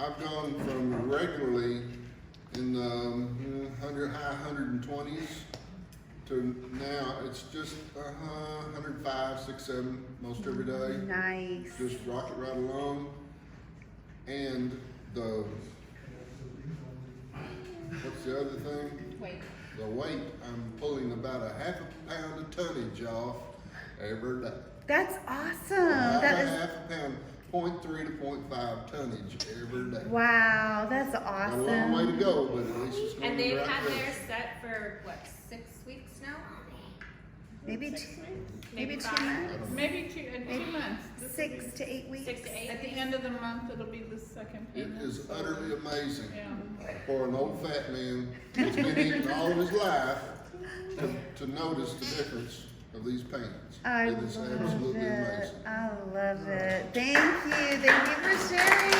I've gone from regularly in the high 120s to now it's just 105, 6, 7 most every day. Nice. Just rock it right along. And what's the other thing? Wait. The weight. I'm pulling about a half a pound of tonnage off every day. That's awesome. About That a is, half a pound, 0.3 to 0.5 tonnage every day. wow, that's Got a long way to awesome. go, but at least it's going And in they've the right had direction. theirs set for what, 6 weeks now? Maybe 6 two, weeks? maybe 2 5? months. Maybe 2 months. This will 6 be- to 8 weeks. 6 to 8 At the weeks. end of the month, it'll be the second It payment. is utterly amazing Yeah. for an old fat man who's been eating all of his life to notice the difference of these payments. I It is love absolutely it. amazing. I love it. Thank you. Thank you for sharing.